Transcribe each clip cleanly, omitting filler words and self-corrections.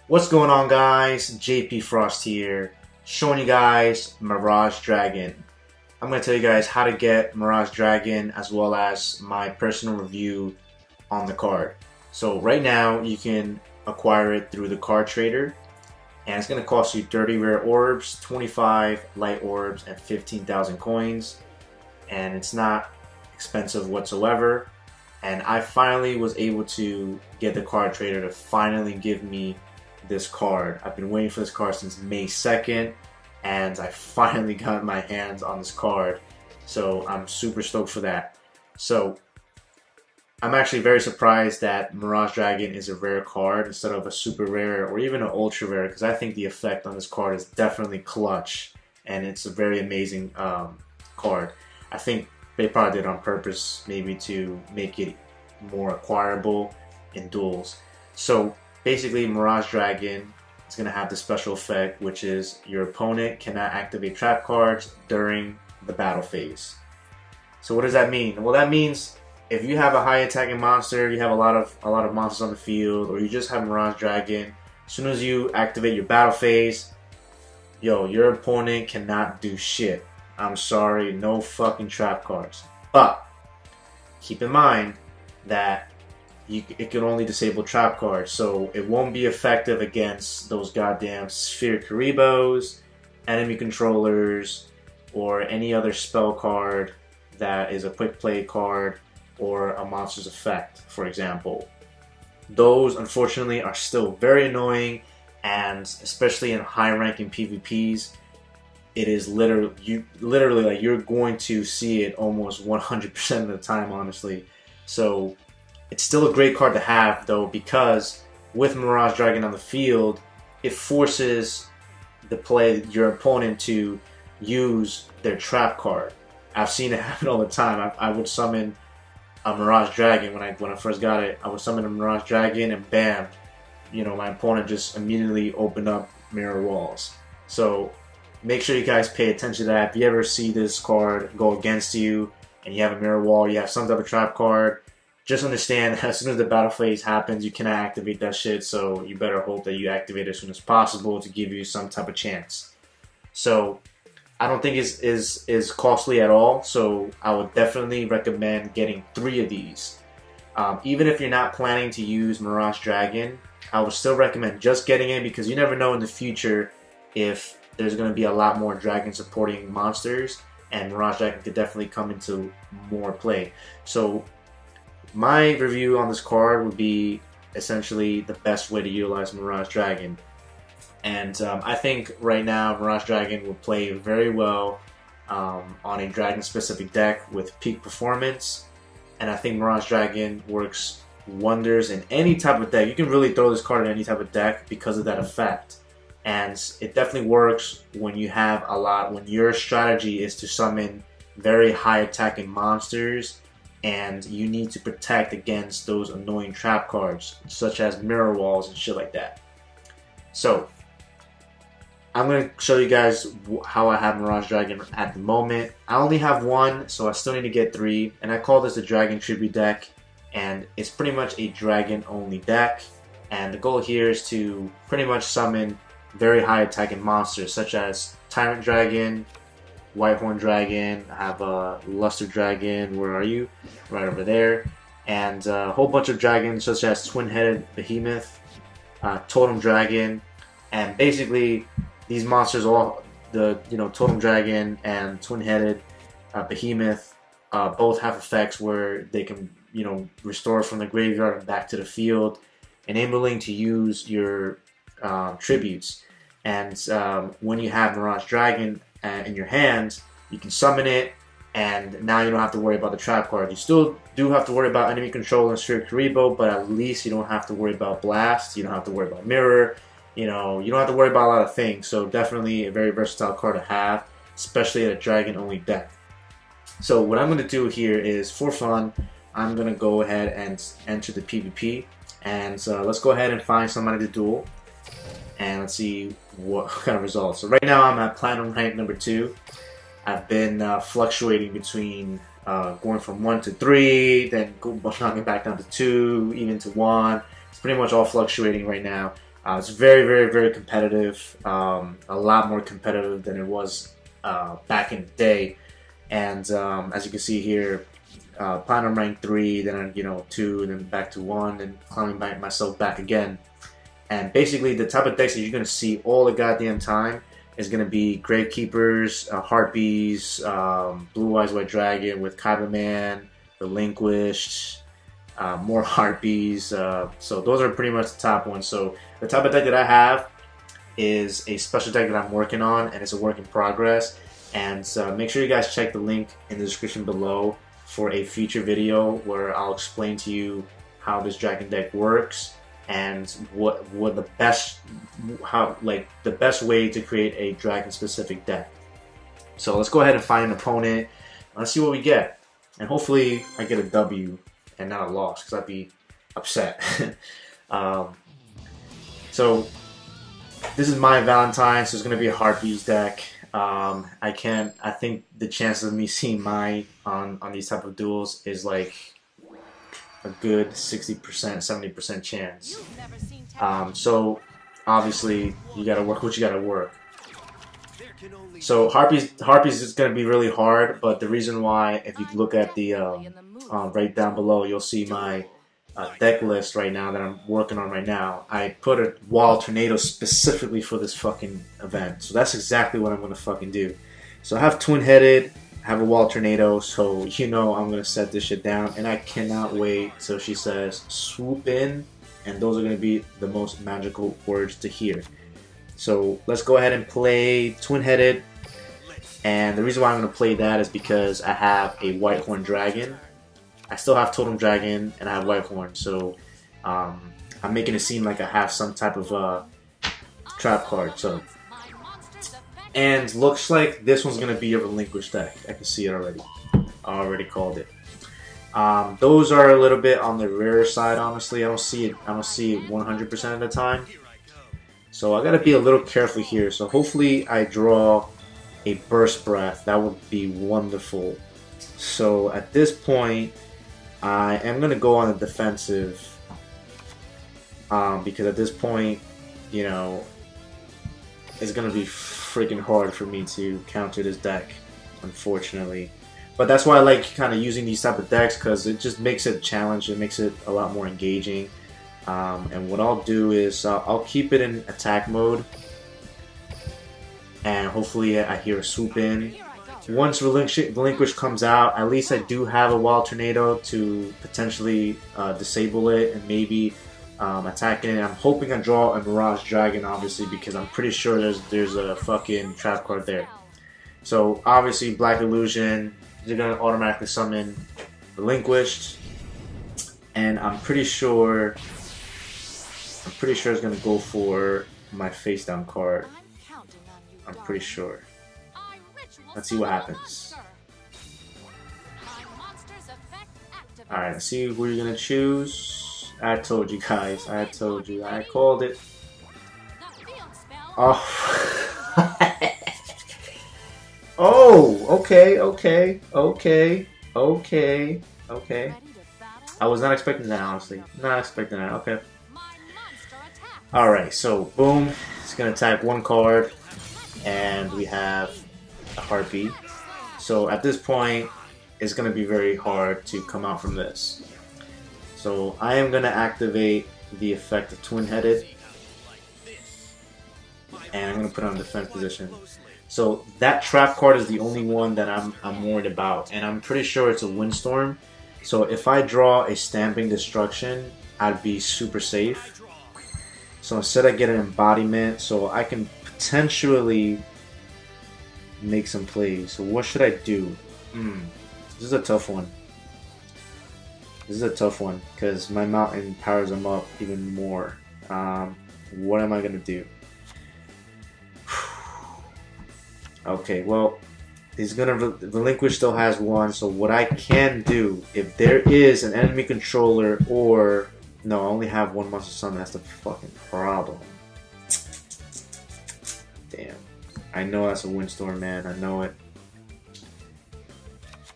What's going on, guys? JP Frost here, showing you guys Mirage Dragon. I'm going to tell you guys how to get Mirage Dragon as well as my personal review on the card. So right now you can acquire it through the card trader, and it's going to cost you 30 rare orbs, 25 light orbs, and 15,000 coins, and it's not expensive whatsoever. And I finally was able to get the card trader to finally give me this card. I've been waiting for this card since May 2nd, and I finally got my hands on this card, so I'm super stoked for that. So I'm actually very surprised that Mirage Dragon is a rare card instead of a super rare or even an ultra rare, because I think the effect on this card is definitely clutch, and it's a very amazing card. I think they probably did it on purpose, maybe to make it more acquirable in duels. So basically, Mirage Dragon is going to have the special effect, which is your opponent cannot activate trap cards during the battle phase. So what does that mean? Well, that means if you have a high attacking monster, you have a lot of monsters on the field, or you just have Mirage Dragon, as soon as you activate your battle phase, your opponent cannot do shit. I'm sorry, no fucking trap cards. But keep in mind that it can only disable trap cards, so it won't be effective against those goddamn Sphere Kuribos, enemy controllers, or any other spell card that is a quick play card or a monster's effect, for example. Those, unfortunately, are still very annoying, and especially in high-ranking PvPs, it is literally like you're going to see it almost 100% of the time, honestly. So it's still a great card to have, though, because with Mirage Dragon on the field, it forces your opponent to use their trap card. I've seen it happen all the time. I would summon a Mirage Dragon when I first got it. I would summon a Mirage Dragon, and bam, my opponent just immediately opened up mirror walls. So make sure you guys pay attention to that. If you ever see this card go against you and you have a mirror wall, you have some type of trap card, just understand that as soon as the battle phase happens, you cannot activate that shit, so you better hope that you activate it as soon as possible to give you some type of chance. So I don't think it's is costly at all, so I would definitely recommend getting 3 of these. Even if you're not planning to use Mirage Dragon, I would still recommend just getting it, because you never know in the future if there's going to be a lot more dragon supporting monsters, and Mirage Dragon could definitely come into more play. So my review on this card would be essentially the best way to utilize Mirage Dragon. And I think right now Mirage Dragon will play very well on a dragon specific deck with peak performance. And I think Mirage Dragon works wonders in any type of deck. You can really throw this card in any type of deck because of that effect. And it definitely works when you have when your strategy is to summon very high attacking monsters, and you need to protect against those annoying trap cards, such as mirror walls and shit like that. So I'm going to show you guys how I have Mirage Dragon at the moment. I only have 1, so I still need to get 3, and I call this a Dragon Tribute deck, and it's pretty much a dragon only deck, and the goal here is to pretty much summon very high attacking monsters such as Tyrant Dragon, Whitehorn Dragon, I have a Luster Dragon, where are you? Right over there. And a whole bunch of dragons such as Twin-Headed Behemoth, Totem Dragon, and basically these monsters, all the Totem Dragon and Twin-Headed Behemoth, both have effects where they can restore from the graveyard and back to the field, enabling to use your tributes. And when you have Mirage Dragon in your hands, you can summon it, and now you don't have to worry about the trap card. You still do have to worry about enemy control and Sphere Kuribo, but at least you don't have to worry about blast, you don't have to worry about mirror, you don't have to worry about a lot of things. So definitely a very versatile card to have, especially at a dragon only deck. So what I'm going to do here is, for fun, I'm going to go ahead and enter the PvP, and let's go ahead and find somebody to duel, and let's see what kind of results. So right now I'm at Platinum rank number 2. I've been fluctuating between going from 1 to 3, then knocking back down to 2, even to 1. It's pretty much all fluctuating right now. It's very, very, very competitive. A lot more competitive than it was back in the day. And as you can see here, Platinum rank 3, then 2, and then back to 1, and climbing back myself back again. And basically, the type of decks that you're gonna see all the goddamn time is gonna be Gravekeepers, Harpies, Blue Eyes White Dragon with Kaiba Man, Relinquished, more Harpies. So those are pretty much the top ones. So the type of deck that I have is a special deck that I'm working on, and it's a work in progress. And make sure you guys check the link in the description below for a future video where I'll explain to you how this dragon deck works and what the best way to create a dragon specific deck. So let's go ahead and find an opponent. Let's see what we get, and hopefully I get a W and not a loss, because I'd be upset. So this is my Valentine, so it's gonna be a Harpies deck. I think the chances of me seeing Mai on these type of duels is like a good 60%, 70% chance. So obviously you gotta work what you gotta work. So Harpies is gonna be really hard, but the reason why, if you look at the right down below, you'll see my deck list right now that I'm working on right now. I put a wall tornado specifically for this fucking event, so that's exactly what I'm gonna fucking do. So I have twin-headed, I have a wall tornado, so I'm gonna set this shit down, and I cannot wait till she says swoop in, and those are gonna be the most magical words to hear. So let's go ahead and play twin-headed, and the reason why I'm gonna play that is because I have a White Horn Dragon. I still have Totem Dragon, and I have White Horn, so I'm making it seem like I have some type of trap card. So, and looks like this one's gonna be a Relinquished deck. I can see it already. I already called it. Those are a little bit on the rare side, honestly. I don't see it 100% of the time. So I gotta be a little careful here. So hopefully I draw a Burst Breath. That would be wonderful. So at this point, I am going to go on the defensive, because at this point, it's going to be freaking hard for me to counter this deck, unfortunately. But that's why I like kind of using these type of decks, because it just makes it a challenge, it makes it a lot more engaging. And what I'll do is I'll keep it in attack mode, and hopefully I hear a swoop in. Once Relinquish comes out, at least I do have a Wild Tornado to potentially disable it and maybe attack it. I'm hoping I draw a Mirage Dragon, obviously, because I'm pretty sure there's a fucking trap card there. So obviously Black Illusion, they're gonna automatically summon Relinquished, and I'm pretty sure it's gonna go for my face down card. I'm pretty sure. Let's see what happens. Alright, let's see who you're gonna choose. I told you guys. I told you. I called it. Oh. Oh, okay. I was not expecting that, honestly. Not expecting that. Okay. Alright, so boom. It's gonna attack one card. And we have a Harpy. So at this point, it's going to be very hard to come out from this. So I am going to activate the effect of Twin-Headed, and I'm going to put it on defense position. So that trap card is the only one that I'm worried about, and I'm pretty sure it's a Windstorm. So if I draw a Stamping Destruction, I'd be super safe. So instead I get an Embodiment, so I can potentially make some plays. So what should I do? This is a tough one. This is a tough one because my mountain powers them up even more. What am I gonna do? Okay, well, he's gonna Relinquish still has one. So what I can do, if there is an enemy controller, or no, I only have one monster summon. That's the fucking problem. Damn. I know that's a Windstorm, man. I know it.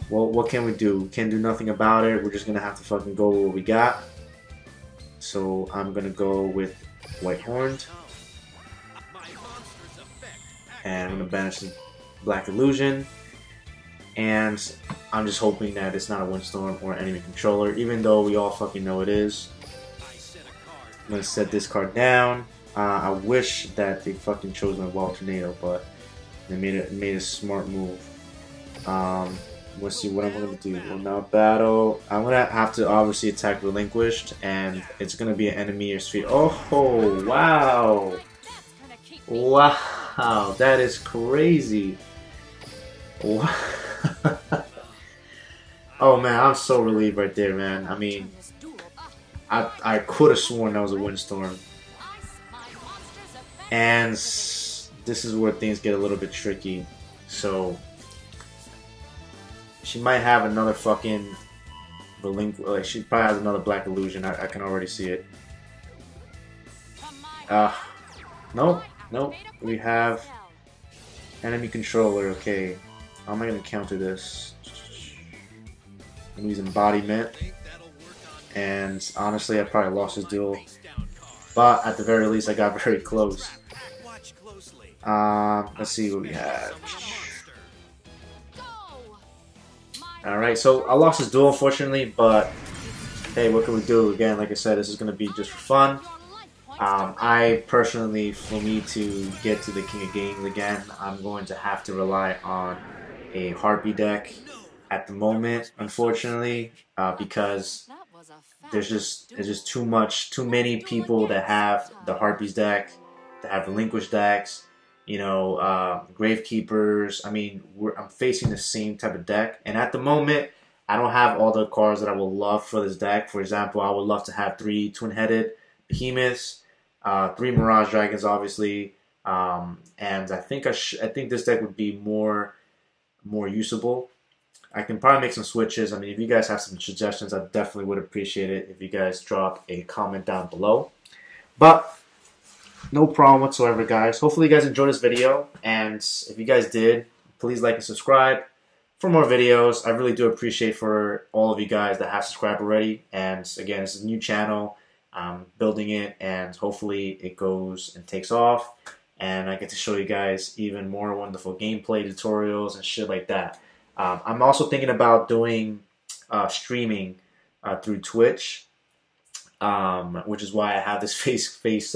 Well, what can we do? We can't do nothing about it. We're just gonna have to fucking go with what we got. So I'm gonna go with White Horned. And I'm gonna banish the Black Illusion. And I'm just hoping that it's not a Windstorm or enemy controller, even though we all fucking know it is. I'm gonna set this card down. I wish that they fucking chose my Wild Tornado, but they made a smart move. Let's see what I'm gonna do. Well, now battle. I'm gonna have to obviously attack Relinquished, and it's gonna be an enemy or sphere. Oh wow! Wow, that is crazy. Wow. Oh man, I'm so relieved right there, man. I mean, I could have sworn that was a Windstorm. And this is where things get a little bit tricky. So she might have another fucking like she probably has another Black Illusion. I can already see it. Nope. We have enemy controller. Okay, how am I gonna counter this? I'm using Embodiment, and honestly, I probably lost this duel. But at the very least, I got very close. Let's see what we have. Alright, so I lost this duel, unfortunately, but hey, what can we do? Again, like I said, this is going to be just for fun. I personally, for me to get to the King of Games again, I'm going to have to rely on a Harpy deck at the moment, unfortunately, because there's just too many people that have the Harpies deck, that have Relinquished decks, you know, Gravekeepers. I mean, I'm facing the same type of deck, and at the moment, I don't have all the cards that I would love for this deck. For example, I would love to have 3 twin-headed Behemoths, 3 Mirage Dragons, obviously, and I think this deck would be more usable. I can probably make some switches. I mean, if you guys have some suggestions, I definitely would appreciate it if you guys drop a comment down below. But no problem whatsoever, guys. Hopefully you guys enjoyed this video, and if you guys did, please like and subscribe for more videos. I really do appreciate for all of you guys that have subscribed already. And again, this is a new channel. I'm building it, and hopefully it goes and takes off, and I get to show you guys even more wonderful gameplay tutorials and shit like that. I'm also thinking about doing streaming through Twitch, which is why I have this this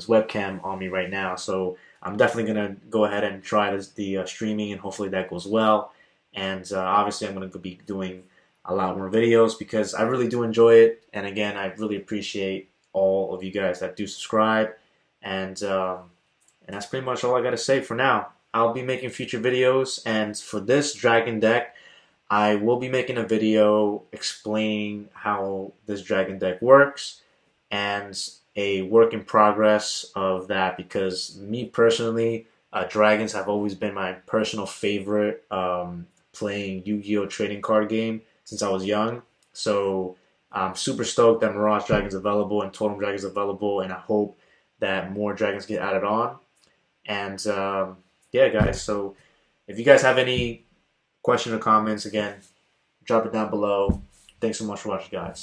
webcam on me right now. So I'm definitely gonna go ahead and try the streaming, and hopefully that goes well. And obviously I'm gonna be doing a lot more videos because I really do enjoy it. And again, I really appreciate all of you guys that do subscribe. And that's pretty much all I gotta say for now. I'll be making future videos, and for this dragon deck, I will be making a video explaining how this dragon deck works and a work in progress of that, because me personally, dragons have always been my personal favorite playing Yu-Gi-Oh trading card game since I was young. So I'm super stoked that Mirage Dragon is available and Totem Dragon is available, and I hope that more dragons get added on. And yeah, guys, so if you guys have any questions or comments, again, drop it down below. Thanks so much for watching, guys.